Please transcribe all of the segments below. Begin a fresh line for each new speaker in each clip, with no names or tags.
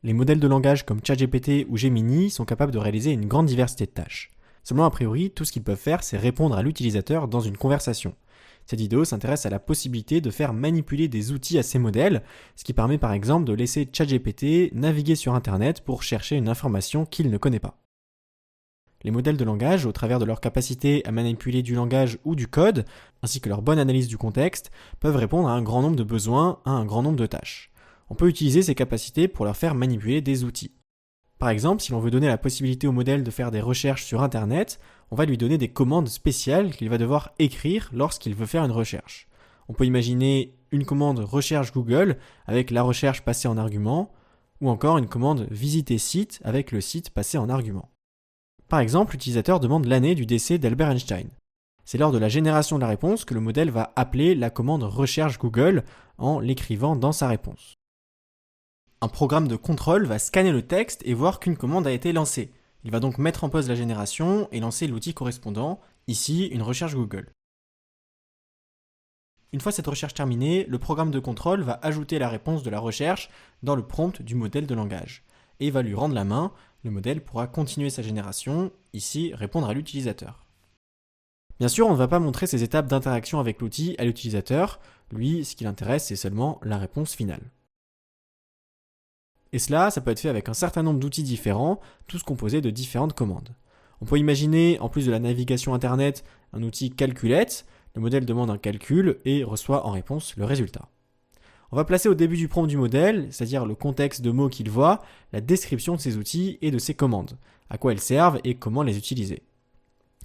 Les modèles de langage comme ChatGPT ou Gemini sont capables de réaliser une grande diversité de tâches. Seulement, a priori, tout ce qu'ils peuvent faire, c'est répondre à l'utilisateur dans une conversation. Cette vidéo s'intéresse à la possibilité de faire manipuler des outils à ces modèles, ce qui permet par exemple de laisser ChatGPT naviguer sur Internet pour chercher une information qu'il ne connaît pas. Les modèles de langage, au travers de leur capacité à manipuler du langage ou du code, ainsi que leur bonne analyse du contexte, peuvent répondre à un grand nombre de besoins, à un grand nombre de tâches. On peut utiliser ces capacités pour leur faire manipuler des outils. Par exemple, si l'on veut donner la possibilité au modèle de faire des recherches sur Internet, on va lui donner des commandes spéciales qu'il va devoir écrire lorsqu'il veut faire une recherche. On peut imaginer une commande recherche Google avec la recherche passée en argument, ou encore une commande visiter site avec le site passé en argument. Par exemple, l'utilisateur demande l'année du décès d'Albert Einstein. C'est lors de la génération de la réponse que le modèle va appeler la commande recherche Google en l'écrivant dans sa réponse. Un programme de contrôle va scanner le texte et voir qu'une commande a été lancée. Il va donc mettre en pause la génération et lancer l'outil correspondant, ici une recherche Google. Une fois cette recherche terminée, le programme de contrôle va ajouter la réponse de la recherche dans le prompt du modèle de langage et va lui rendre la main. Le modèle pourra continuer sa génération, ici répondre à l'utilisateur. Bien sûr, on ne va pas montrer ces étapes d'interaction avec l'outil à l'utilisateur. Lui, ce qui l'intéresse, c'est seulement la réponse finale. Et cela, ça peut être fait avec un certain nombre d'outils différents, tous composés de différentes commandes. On peut imaginer, en plus de la navigation Internet, un outil Calculette. Le modèle demande un calcul et reçoit en réponse le résultat. On va placer au début du prompt du modèle, c'est-à-dire le contexte de mots qu'il voit, la description de ces outils et de ces commandes, à quoi elles servent et comment les utiliser.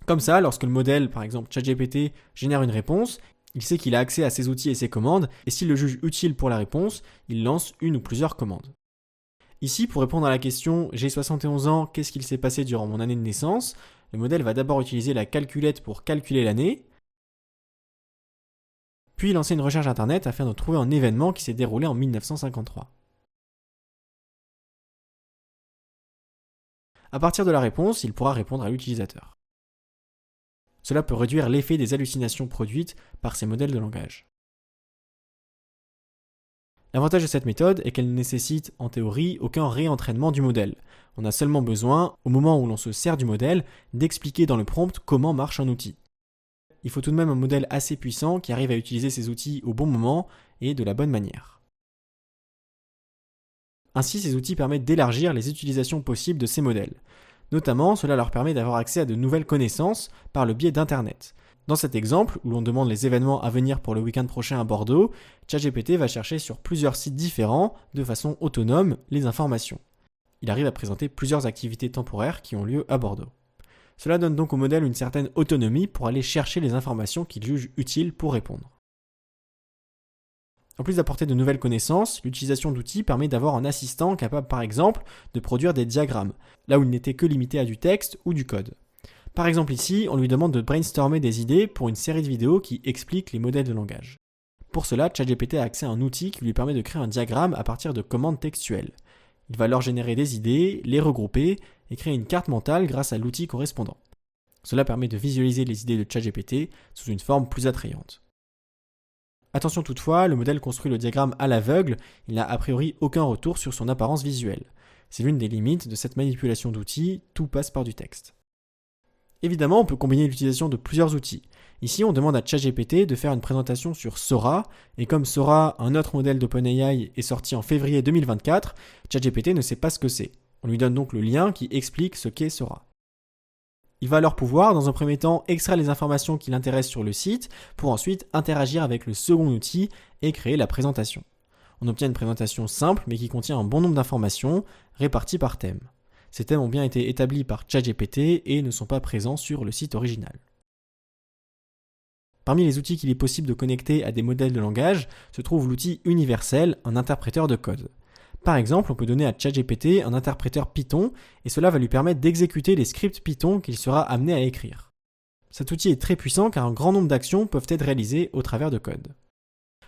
Comme ça, lorsque le modèle, par exemple ChatGPT, génère une réponse, il sait qu'il a accès à ces outils et ces commandes, et s'il le juge utile pour la réponse, il lance une ou plusieurs commandes. Ici, pour répondre à la question « J'ai 71 ans, qu'est-ce qu'il s'est passé durant mon année de naissance ?», le modèle va d'abord utiliser la calculette pour calculer l'année, puis lancer une recherche internet afin de trouver un événement qui s'est déroulé en 1953. À partir de la réponse, il pourra répondre à l'utilisateur. Cela peut réduire l'effet des hallucinations produites par ces modèles de langage. L'avantage de cette méthode est qu'elle ne nécessite, en théorie, aucun réentraînement du modèle. On a seulement besoin, au moment où l'on se sert du modèle, d'expliquer dans le prompt comment marche un outil. Il faut tout de même un modèle assez puissant qui arrive à utiliser ces outils au bon moment et de la bonne manière. Ainsi, ces outils permettent d'élargir les utilisations possibles de ces modèles. Notamment, cela leur permet d'avoir accès à de nouvelles connaissances par le biais d'Internet. Dans cet exemple, où l'on demande les événements à venir pour le week-end prochain à Bordeaux, ChatGPT va chercher sur plusieurs sites différents, de façon autonome, les informations. Il arrive à présenter plusieurs activités temporaires qui ont lieu à Bordeaux. Cela donne donc au modèle une certaine autonomie pour aller chercher les informations qu'il juge utiles pour répondre. En plus d'apporter de nouvelles connaissances, l'utilisation d'outils permet d'avoir un assistant capable par exemple de produire des diagrammes, là où il n'était que limité à du texte ou du code. Par exemple ici, on lui demande de brainstormer des idées pour une série de vidéos qui expliquent les modèles de langage. Pour cela, ChatGPT a accès à un outil qui lui permet de créer un diagramme à partir de commandes textuelles. Il va alors générer des idées, les regrouper et créer une carte mentale grâce à l'outil correspondant. Cela permet de visualiser les idées de ChatGPT sous une forme plus attrayante. Attention toutefois, le modèle construit le diagramme à l'aveugle, il n'a a priori aucun retour sur son apparence visuelle. C'est l'une des limites de cette manipulation d'outils, tout passe par du texte. Évidemment, on peut combiner l'utilisation de plusieurs outils. Ici, on demande à ChatGPT de faire une présentation sur Sora, et comme Sora, un autre modèle d'OpenAI, est sorti en février 2024, ChatGPT ne sait pas ce que c'est. On lui donne donc le lien qui explique ce qu'est Sora. Il va alors pouvoir, dans un premier temps, extraire les informations qui l'intéressent sur le site, pour ensuite interagir avec le second outil et créer la présentation. On obtient une présentation simple, mais qui contient un bon nombre d'informations, réparties par thème. Ces thèmes ont bien été établis par ChatGPT et ne sont pas présents sur le site original. Parmi les outils qu'il est possible de connecter à des modèles de langage se trouve l'outil universel, un interpréteur de code. Par exemple, on peut donner à ChatGPT un interpréteur Python et cela va lui permettre d'exécuter les scripts Python qu'il sera amené à écrire. Cet outil est très puissant car un grand nombre d'actions peuvent être réalisées au travers de code.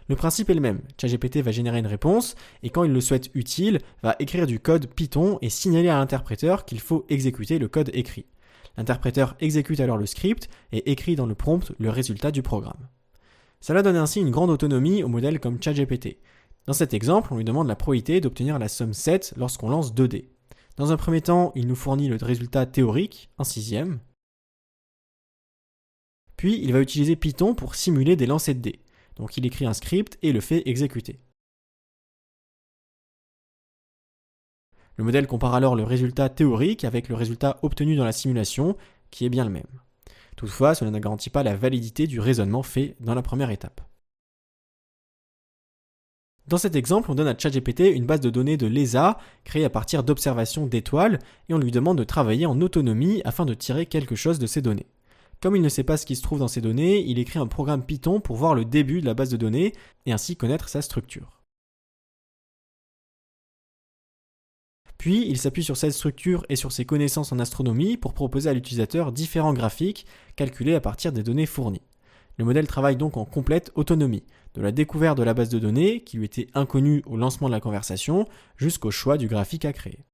Le principe est le même, ChatGPT va générer une réponse et quand il le souhaite utile, va écrire du code Python et signaler à l'interpréteur qu'il faut exécuter le code écrit. L'interpréteur exécute alors le script et écrit dans le prompt le résultat du programme. Cela donne ainsi une grande autonomie aux modèles comme ChatGPT. Dans cet exemple, on lui demande la probabilité d'obtenir la somme 7 lorsqu'on lance 2 dés. Dans un premier temps, il nous fournit le résultat théorique, 1/6. Puis, il va utiliser Python pour simuler des lancers de dés. Donc il écrit un script et le fait exécuter. Le modèle compare alors le résultat théorique avec le résultat obtenu dans la simulation, qui est bien le même. Toutefois, cela ne garantit pas la validité du raisonnement fait dans la première étape. Dans cet exemple, on donne à ChatGPT une base de données de l'ESA créée à partir d'observations d'étoiles et on lui demande de travailler en autonomie afin de tirer quelque chose de ces données. Comme il ne sait pas ce qui se trouve dans ces données, il écrit un programme Python pour voir le début de la base de données et ainsi connaître sa structure. Puis, il s'appuie sur cette structure et sur ses connaissances en astronomie pour proposer à l'utilisateur différents graphiques calculés à partir des données fournies. Le modèle travaille donc en complète autonomie, de la découverte de la base de données, qui lui était inconnue au lancement de la conversation, jusqu'au choix du graphique à créer.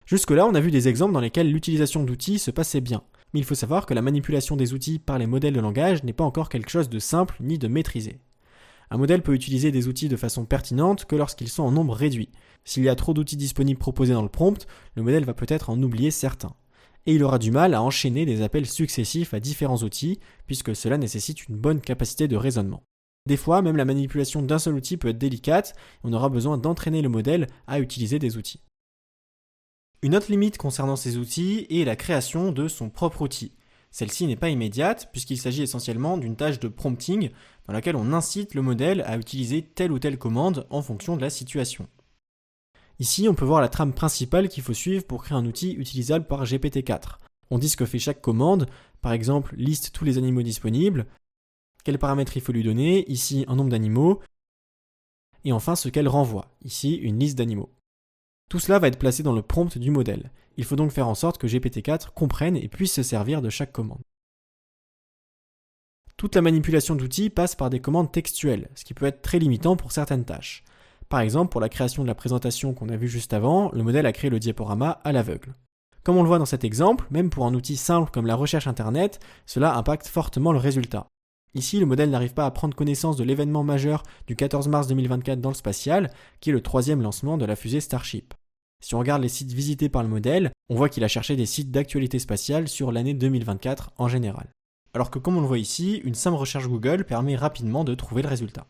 Jusque-là, on a vu des exemples dans lesquels l'utilisation d'outils se passait bien, mais il faut savoir que la manipulation des outils par les modèles de langage n'est pas encore quelque chose de simple ni de maîtrisé. Un modèle peut utiliser des outils de façon pertinente que lorsqu'ils sont en nombre réduit. S'il y a trop d'outils disponibles proposés dans le prompt, le modèle va peut-être en oublier certains. Et il aura du mal à enchaîner des appels successifs à différents outils, puisque cela nécessite une bonne capacité de raisonnement. Des fois, même la manipulation d'un seul outil peut être délicate, et on aura besoin d'entraîner le modèle à utiliser des outils. Une autre limite concernant ces outils est la création de son propre outil. Celle-ci n'est pas immédiate, puisqu'il s'agit essentiellement d'une tâche de prompting, dans laquelle on incite le modèle à utiliser telle ou telle commande en fonction de la situation. Ici, on peut voir la trame principale qu'il faut suivre pour créer un outil utilisable par GPT-4. On dit ce que fait chaque commande, par exemple liste tous les animaux disponibles, quels paramètres il faut lui donner, ici un nombre d'animaux, et enfin ce qu'elle renvoie, ici une liste d'animaux. Tout cela va être placé dans le prompt du modèle. Il faut donc faire en sorte que GPT-4 comprenne et puisse se servir de chaque commande. Toute la manipulation d'outils passe par des commandes textuelles, ce qui peut être très limitant pour certaines tâches. Par exemple, pour la création de la présentation qu'on a vue juste avant, le modèle a créé le diaporama à l'aveugle. Comme on le voit dans cet exemple, même pour un outil simple comme la recherche internet, cela impacte fortement le résultat. Ici, le modèle n'arrive pas à prendre connaissance de l'événement majeur du 14 mars 2024 dans le spatial, qui est le 3e lancement de la fusée Starship. Si on regarde les sites visités par le modèle, on voit qu'il a cherché des sites d'actualité spatiale sur l'année 2024 en général. Alors que comme on le voit ici, une simple recherche Google permet rapidement de trouver le résultat.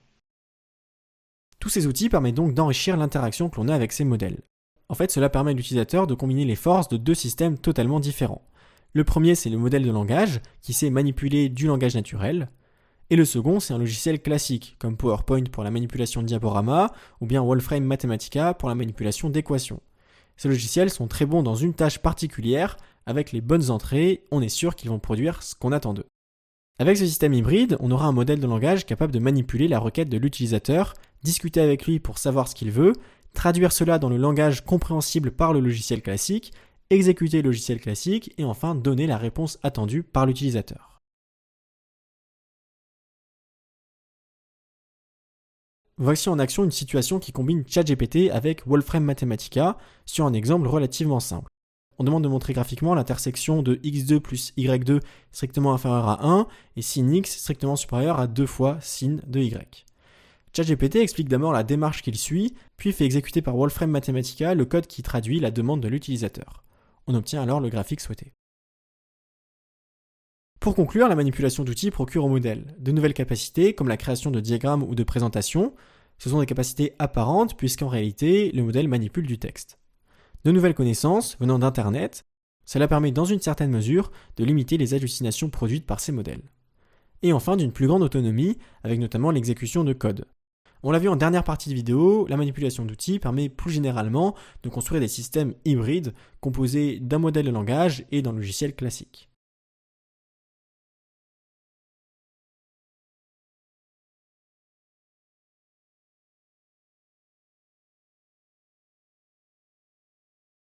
Tous ces outils permettent donc d'enrichir l'interaction que l'on a avec ces modèles. En fait, cela permet à l'utilisateur de combiner les forces de deux systèmes totalement différents. Le premier, c'est le modèle de langage, qui sait manipuler du langage naturel. Et le second, c'est un logiciel classique, comme PowerPoint pour la manipulation de diaporamas, ou bien Wolfram Mathematica pour la manipulation d'équations. Ces logiciels sont très bons dans une tâche particulière, avec les bonnes entrées, on est sûr qu'ils vont produire ce qu'on attend d'eux. Avec ce système hybride, on aura un modèle de langage capable de manipuler la requête de l'utilisateur, discuter avec lui pour savoir ce qu'il veut, traduire cela dans le langage compréhensible par le logiciel classique, exécuter le logiciel classique et enfin donner la réponse attendue par l'utilisateur. Voici en action une situation qui combine ChatGPT avec Wolfram Mathematica sur un exemple relativement simple. On demande de montrer graphiquement l'intersection de x2 plus y2 strictement inférieur à 1 et sin x strictement supérieur à 2 fois sin de y. ChatGPT explique d'abord la démarche qu'il suit, puis fait exécuter par Wolfram Mathematica le code qui traduit la demande de l'utilisateur. On obtient alors le graphique souhaité. Pour conclure, la manipulation d'outils procure au modèle de nouvelles capacités comme la création de diagrammes ou de présentations. Ce sont des capacités apparentes puisqu'en réalité, le modèle manipule du texte. De nouvelles connaissances venant d'Internet, cela permet dans une certaine mesure de limiter les hallucinations produites par ces modèles. Et enfin d'une plus grande autonomie avec notamment l'exécution de code. On l'a vu en dernière partie de vidéo, la manipulation d'outils permet plus généralement de construire des systèmes hybrides composés d'un modèle de langage et d'un logiciel classique.